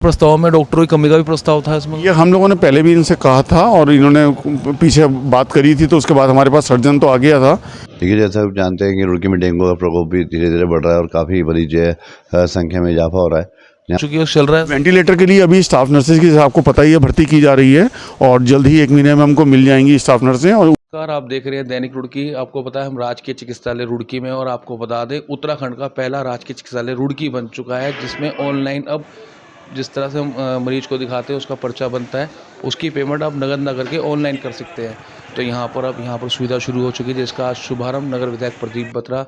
प्रस्ताव में डॉक्टरों की कमी का भी प्रस्ताव था इसमें। ये हम लोगों ने पहले भी इनसे कहा था और इन्होंने पीछे बात करी थी, तो उसके बाद हमारे पास सर्जन तो आ गया था। देखिए, जैसा आप जानते हैं कि रुड़की में डेंगू का प्रकोप भी धीरे धीरे बढ़ रहा है और काफ़ी बड़ी जो है संख्या में इजाफा हो रहा है। चूँकि चल रहा है वेंटिलेटर के लिए अभी स्टाफ नर्सेज की आपको पता ही है भर्ती की जा रही है और जल्द ही 1 महीने में हमको मिल जाएंगी स्टाफ नर्सें। और आप देख रहे हैं दैनिक रुड़की। आपको पता है हम राजकीय चिकित्सालय रुड़की में, और आपको बता दें उत्तराखंड का पहला राजकीय चिकित्सालय रुड़की बन चुका है, जिसमें ऑनलाइन अब जिस तरह से हम मरीज को दिखाते हैं उसका पर्चा बनता है, उसकी पेमेंट आप नगद ना करके ऑनलाइन कर सकते हैं। तो यहाँ पर सुविधा शुरू हो चुकी है, जिसका आज शुभारंभ नगर विधायक प्रदीप बत्रा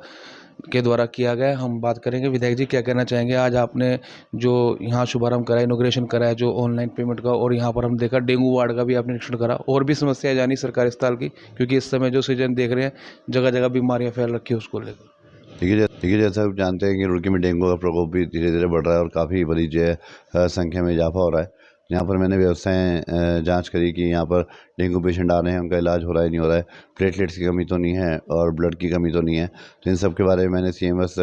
के द्वारा किया गया है। हम बात करेंगे, विधायक जी क्या कहना चाहेंगे। आज आपने जो यहाँ शुभारंभ करा है, इनॉग्रेशन करा है जो ऑनलाइन पेमेंट का, और यहाँ पर हम देखा डेंगू वार्ड का भी आपने निरीक्षण करा, और भी समस्याएं जानी सरकारी अस्पताल की, क्योंकि इस समय जो सीजन देख रहे हैं जगह जगह बीमारियाँ फैल रखी है उसको लेकर। देखिए, जैसा आप जानते हैं कि रुड़की में डेंगू का प्रकोप भी धीरे धीरे बढ़ रहा है और काफ़ी बड़ी जो है संख्या में इजाफा हो रहा है। यहाँ पर मैंने व्यवस्थाएं जांच करी कि यहाँ पर डेंगू पेशेंट आ रहे हैं, उनका इलाज हो रहा है नहीं हो रहा है, प्लेटलेट्स की कमी तो नहीं है और ब्लड की कमी तो नहीं है। तो इन सब के बारे में मैंने CMS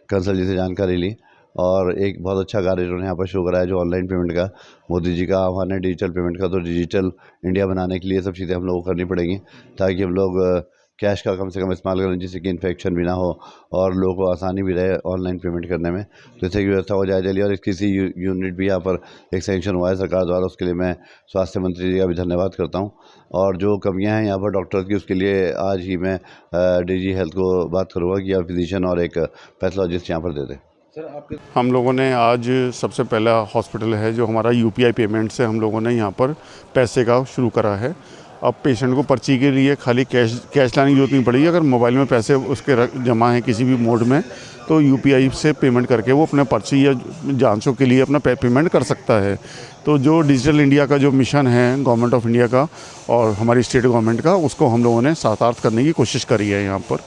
कंसल जी से जानकारी ली और एक बहुत अच्छा कार्य उन्होंने यहाँ पर शुरू करा है जो ऑनलाइन पेमेंट का। मोदी जी का आह्वान है डिजिटल पेमेंट का, तो डिजिटल इंडिया बनाने के लिए सब चीज़ें हम लोग को करनी पड़ेंगी ताकि हम लोग कैश का कम से कम इस्तेमाल करें, जिससे कि इन्फेक्शन भी ना हो और लोगों को आसानी भी रहे ऑनलाइन पेमेंट करने में। तो इससे की व्यवस्था हो जाए जल्दी। और किसी यूनिट भी यहाँ पर एक सैंक्शन हुआ है सरकार द्वारा, उसके लिए मैं स्वास्थ्य मंत्री जी का भी धन्यवाद करता हूँ। और जो कमियाँ हैं यहाँ पर डॉक्टर की, उसके लिए आज ही मैं DG हेल्थ को बात करूँगा कि आप फिजिशियन और एक पैथोलॉजिस्ट यहाँ पर दे दें। हम लोगों ने आज सबसे पहला हॉस्पिटल है जो हमारा UPI पेमेंट से हम लोगों ने यहाँ पर पैसे का शुरू करा है। अब पेशेंट को पर्ची के लिए खाली कैश लाने की जरूरत नहीं पड़ेगी। अगर मोबाइल में पैसे उसके जमा हैं किसी भी मोड में, तो UPI से पेमेंट करके वो अपने पर्ची या जांचों के लिए अपना पेमेंट कर सकता है। तो जो डिजिटल इंडिया का जो मिशन है गवर्नमेंट ऑफ इंडिया का और हमारी स्टेट गवर्नमेंट का, उसको हम लोगों ने साकारात करने की कोशिश करी है यहाँ पर।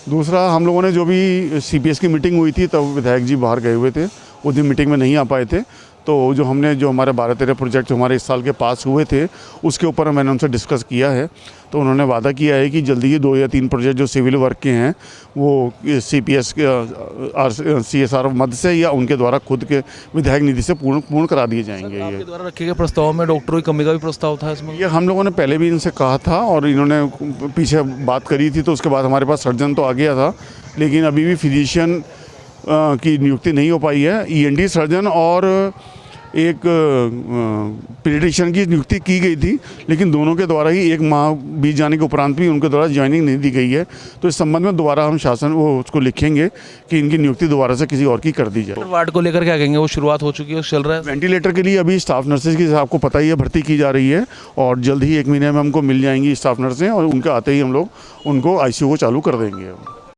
दूसरा, हम लोगों ने जो भी CPS की मीटिंग हुई थी, तब विधायक जी बाहर गए हुए थे, उस दिन मीटिंग में नहीं आ पाए थे। तो जो हमारे 12-13 प्रोजेक्ट हमारे इस साल के पास हुए थे, उसके ऊपर मैंने उनसे डिस्कस किया है। तो उन्होंने वादा किया है कि जल्दी ही 2 या 3 प्रोजेक्ट जो सिविल वर्क के हैं वो CPS के CSR मद से या उनके द्वारा खुद के विधायक निधि से पूर्ण करा दिए जाएंगे। आपके द्वारा रखे गए प्रस्ताव में डॉक्टरों की कमी का भी प्रस्ताव था इसमें। ये हम लोगों ने पहले भी इनसे कहा था और इन्होंने पीछे बात करी थी, तो उसके बाद हमारे पास सर्जन तो आ गया था, लेकिन अभी भी फिजिशियन की नियुक्ति नहीं हो पाई है। ENT सर्जन और एक पीडियाट्रिशियन की नियुक्ति की गई थी, लेकिन दोनों के द्वारा ही 1 माह बीत जाने के उपरांत भी उनके द्वारा ज्वाइनिंग नहीं दी गई है। तो इस संबंध में दोबारा हम शासन उसको लिखेंगे कि इनकी नियुक्ति दोबारा से किसी और की कर दी जाए। वार्ड को लेकर क्या कहेंगे, वो शुरुआत हो चुकी है, चल रहा है। वेंटिलेटर के लिए अभी स्टाफ नर्सेज की आपको पता ही है भर्ती की जा रही है और जल्द ही 1 महीने में हमको मिल जाएंगी स्टाफ नर्सें, और उनके आते ही हम लोग उनको ICU को चालू कर देंगे।